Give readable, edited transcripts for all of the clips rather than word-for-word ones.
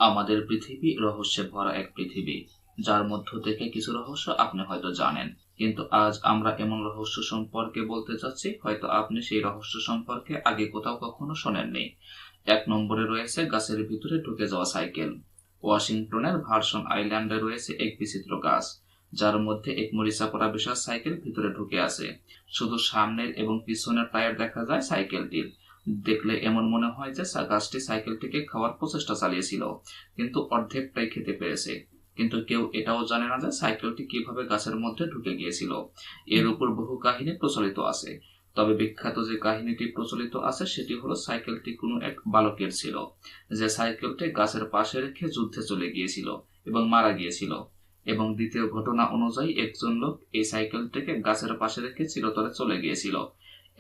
আমাদের পৃথিবী রহস্যে ভরা এক পৃথিবী, যার মধ্য থেকে কিছু রহস্য আপনি হয়তো জানেন, কিন্তু আজ আমরা এমন রহস্য সম্পর্কে বলতে চাচ্ছি হয়তো আপনি সেই রহস্য সম্পর্কে আগে কোথাও কখনো শোনেননি। 1 নম্বরে রয়েছে গাছের ভিতরে ঢুকে যাওয়া সাইকেল। ওয়াশিংটনের ভার্সন আইল্যান্ডে রয়েছে এক বিচিত্র গাছ, যার মধ্যে এক মরিচা পড়া বিশাল সাইকেল ভিতরে ঢুকে আছে। শুধু সামনের এবং পিছনের টায়ার দেখা যায় সাইকেলটির। দেখলে এমন মনে হয় যে গাছটি সাইকেলটিকে খাওয়ার প্রচেষ্টা চালিয়েছিল, কিন্তু অর্ধেকটাই খেতে পেরেছে। কিন্তু কেউ এটাও জানে না যে সাইকেলটি কিভাবে গাছের মধ্যে ঢুকে গিয়েছিল। এর উপর বহু কাহিনী প্রচলিত আছে, তবে বিখ্যাত যে কাহিনীটি প্রচলিত আছে সেটি হলো সাইকেলটি কোনো এক বালকের ছিল, যে সাইকেলটি গাছের পাশে রেখে যুদ্ধে চলে গিয়েছিল এবং মারা গিয়েছিল। এবং দ্বিতীয় ঘটনা অনুযায়ী একজন লোক এই সাইকেলটিকে গাছের পাশে রেখে চিরতরে চলে গিয়েছিল,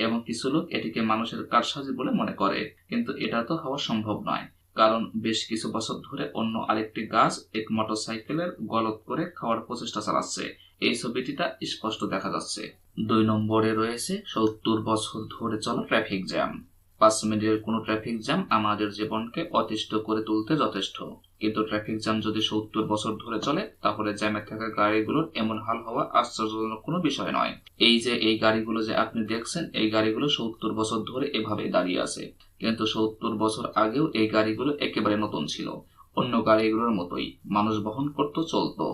এবং কিছু লোক এটিকে মানুষের কারসাজি বলে মনে করে। কিন্তু এটা তো হওয়া সম্ভব নয়, কারণ বেশ কিছু বছর ধরে অন্য আরেকটি গাছ এক মোটরসাইকেলের গলত করে খাওয়ার প্রচেষ্টা চালাচ্ছে। এই ছবিটিটা স্পষ্ট দেখা যাচ্ছে। 2 নম্বরে রয়েছে 70 বছর ধরে চলা ট্রাফিক জ্যাম। 5 মিনিটের কোনো ট্রাফিক জ্যাম আমাদের জীবনকে অতিষ্ঠ করে তুলতে যথেষ্ট, কিন্তু ট্রাফিক জ্যাম যদি 70 বছর ধরে চলে তাহলে জ্যামে থাকা গাড়িগুলোর এমন হাল হওয়া আশ্চর্যজনক কোনো বিষয় নয়। এই যে এই গাড়িগুলো যে আপনি দেখছেন, এই গাড়িগুলো 70 বছর ধরে এভাবে দাঁড়িয়ে আছে, কিন্তু 70 বছর আগেও এই গাড়িগুলো একেবারে নতুন ছিল, অন্য গাড়িগুলোর মতোই মানুষ বহন করত, চলতো।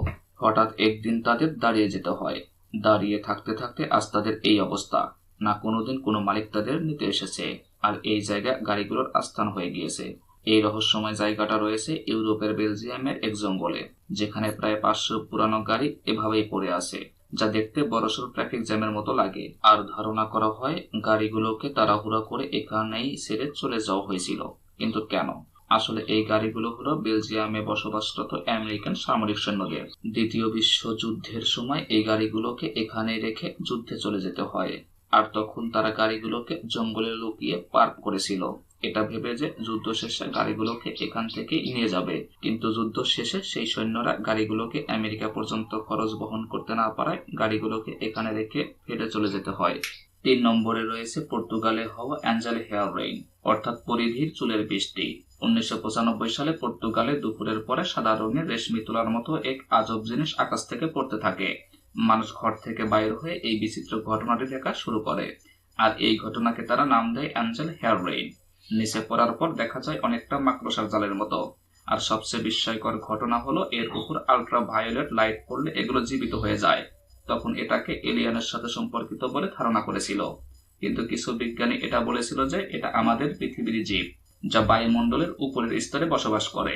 হঠাৎ একদিন তাদের দাঁড়িয়ে যেতে হয়। দাঁড়িয়ে থাকতে থাকতে আজ তাদের এই অবস্থা। না কোনোদিন কোনো মালিক তাদের নিতে এসেছে, আর এই জায়গা গাড়িগুলোর আস্থান হয়ে গিয়েছে। এই রহস্যময় জায়গাটা রয়েছে ইউরোপের বেলজিয়ামের এক জঙ্গলে, যেখানে প্রায় 500 পুরানো গাড়ি এভাবেই পড়ে আছে, যা দেখতে বড়সড় ট্রাফিক জ্যামের মতো লাগে। আর ধারণা করা হয় গাড়িগুলোকে তাড়াহুড়া করে এখানেই ছেড়ে চলে যাওয়া হয়েছিল। কিন্তু কেন? আসলে এই গাড়িগুলো হলো বেলজিয়ামে বসবাসরত আমেরিকান সামরিক সৈন্যদের। দ্বিতীয় বিশ্বযুদ্ধের সময় এই গাড়িগুলোকে এখানে রেখে যুদ্ধে চলে যেতে হয়, আর তখন তারা গাড়িগুলোকে জঙ্গলে লুকিয়ে পার্ক করেছিল, এটা ভেবে যে যুদ্ধ শেষে গাড়িগুলোকে এখান থেকে নিয়ে যাবে। কিন্তু যুদ্ধ শেষে সেই সৈন্যরা গাড়িগুলোকে আমেরিকা পর্যন্ত খরচ বহন করতে না পারায় গাড়িগুলোকে এখানে রেখে ফিরে চলে যেতে হয়। 3 নম্বরে রয়েছে পর্তুগালে হওয়া অ্যাঞ্জেল হেয়ার রেইন, অর্থাৎ পরিধির চুলের বৃষ্টি। 1995 সালে পর্তুগালে দুপুরের পরে সাদা রঙের রেশমি তুলার মতো এক আজব জিনিস আকাশ থেকে পড়তে থাকে। মানুষ ঘর থেকে বাইর হয়ে এই বিচিত্র ঘটনাটি দেখা শুরু করে, আর এই ঘটনাকে তারা নাম দেয় অ্যাঞ্জেল হেয়ার রেইন। নিচে পড়ার পর দেখা যায় অনেকটা মাকড়সার জালের মতো। আর সবচেয়ে বিস্ময়কর ঘটনা হলো এর উপর আলট্রা ভায়োলেট লাইট পড়লে এগুলো জীবিত হয়ে যায়। তখন এটাকে এলিয়েনের সাথে সম্পর্কিত বলে ধারণা করেছিল, কিন্তু কিছু বিজ্ঞানী এটা বলেছিল যে এটা আমাদের পৃথিবীর জীব, যা বায়ুমণ্ডলের উপরের স্তরে বসবাস করে,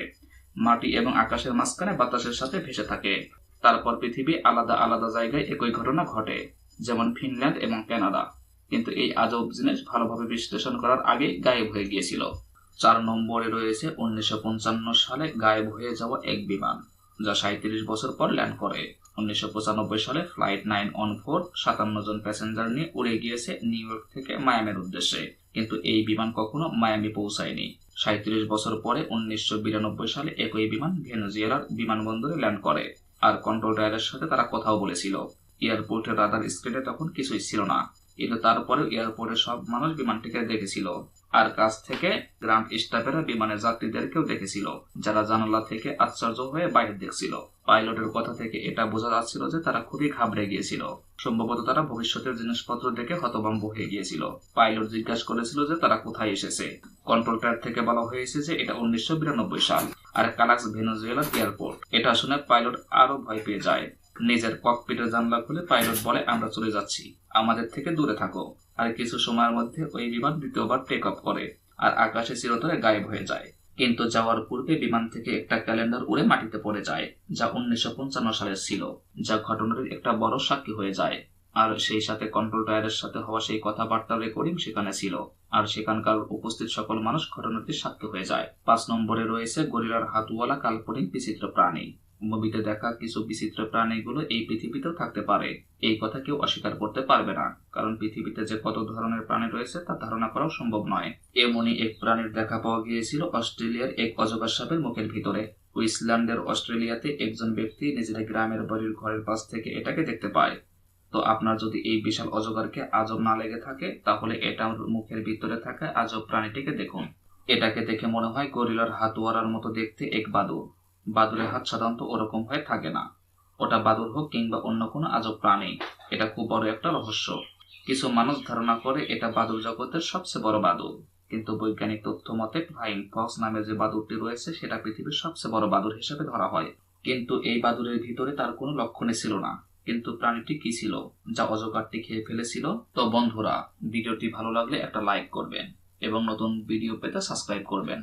মাটি এবং আকাশের মাঝখানে বাতাসের সাথে ভেসে থাকে। তারপর পৃথিবী আলাদা আলাদা জায়গায় একই ঘটনা ঘটে, যেমন ফিনল্যান্ড এবং কানাডা, কিন্তু এই আজব জিনিস ভালোভাবে বিশ্লেষণ করার আগেই গায়েব হয়ে গিয়েছিল। 4 নম্বরে রয়েছে 1955 সালে গায়েব হয়ে যাওয়া এক বিমান, যা 37 বছর পর ল্যান্ড করে। 1995 সালে ফ্লাইট 914 57 জন প্যাসেঞ্জার নিয়ে উড়ে গিয়েছে নিউ ইয়র্ক থেকে মায়ামির উদ্দেশ্যে, কিন্তু এই বিমান কখনো মায়ামি পৌঁছায়নি। 37 বছর পরে 1992 সালে একই বিমান ভেনেজুয়েলার বিমানবন্দরে ল্যান্ড করে, আর কন্ট্রোল টাওয়ারের সাথে তারা কথাও বলেছিল। এয়ারপোর্টের রাডার স্ক্রিনে তখন কিছুই ছিল না, কিন্তু তারপরেও এয়ারপোর্টের সব মানুষ বিমানটিকে দেখেছিল, আর কাছ থেকে গ্রাউন্ড স্টাফেরা বিমানের যাত্রীদেরকেও দেখেছিল, যারা জানালা থেকে আশ্চর্য হয়ে বাইরে দেখছিল। পাইলটের কথা থেকে এটা বোঝা যাচ্ছিল যে তারা খুবই ঘাবড়ে গিয়েছিল। সম্ভবত তারা ভবিষ্যতের জিনিসপত্র দেখে হতভম্ব হয়ে গিয়েছিল। পাইলট জিজ্ঞাসা করেছিল যে তারা কোথায় এসেছে। কন্ট্রোল টাওয়ার থেকে বলা হয়েছে যে এটা 1992 সাল, আর কালাক্স ভেনেজুয়েলার এয়ারপোর্ট। এটা শুনে পাইলট আরো ভয় পেয়ে যায়। নিজের ককপিটের জানলা খুলে পাইলট বলে, আমরা চলে যাচ্ছি, আমাদের থেকে দূরে থাকো। আর কিছু সময়ের মধ্যে ওই বিমান দ্বিতীয়বার টেক অফ করে আর আকাশে চিরতরে গায়েব হয়ে যায়। কিন্তু যাওয়ার পূর্বে বিমান থেকে একটা ক্যালেন্ডার উড়ে মাটিতে পড়ে যায়, যা 1955 সালের ছিল, যা ঘটনার একটা বড় সাক্ষী হয়ে যায়। আর সেই সাথে কন্ট্রোল টাওয়ারের সাথে হওয়া সেই কথাবার্তার রেকর্ডিং সেখানে ছিল, আর সেখানকার উপস্থিত সকল মানুষ ঘটনাটির সাক্ষী হয়ে যায়। 5 নম্বরে রয়েছে গরিলার হাতওয়ালা কাল্পনিক বিচিত্র প্রাণী। মুভিতে দেখা কিছু বিচিত্র প্রাণীগুলো এই পৃথিবীতেও থাকতে পারে, এই কথা কেউ অস্বীকার করতে পারবে না, কারণ পৃথিবীতে যে কত ধরনের প্রাণী রয়েছে তা ধারণা করাও সম্ভব নয়। এমনই এক প্রাণীর দেখা পাওয়া গিয়েছিল অস্ট্রেলিয়ার এক অজগর সাপের মুখের ভিতরে। কুইন্সল্যান্ডের অস্ট্রেলিয়াতে একজন ব্যক্তি নিজের গ্রামের বাড়ির ঘরের পাশ থেকে এটাকে দেখতে পায়। তো আপনার যদি এই বিশাল অজগরকে আজব না লেগে থাকে, তাহলে এটা মুখের ভিতরে থাকা আজব প্রাণীটিকে দেখুন। এটাকে দেখে মনে হয় গরিলার হাতওয়ারার মতো দেখতে এক বাদুড়। বাদুড়ের হাত সাধারণত ওরকম হয়ে থাকে না। ওটা বাদুড় হোক কিংবা অন্য কোনো আজব প্রাণী, এটা খুব বড় একটা রহস্য। কিছু মানুষ ধারণা করে এটা বাদুড় জগতের সবচেয়ে বড় বাদুড়, কিন্তু বৈজ্ঞানিক তথ্য মতে ফ্লাইং ফক্স নামে যে বাদুড়টি রয়েছে সেটা পৃথিবীর সবচেয়ে বড় বাদুড় হিসেবে ধরা হয়। কিন্তু এই বাদুড়ের ভিতরে তার কোনো লক্ষণই ছিল না। কিন্তু প্রাণীটি কি ছিল যা অজগরটি খেয়ে ফেলেছিল? তো বন্ধুরা, ভিডিওটি ভালো লাগলে একটা লাইক করবেন এবং নতুন ভিডিও পেতে সাবস্ক্রাইব করবেন।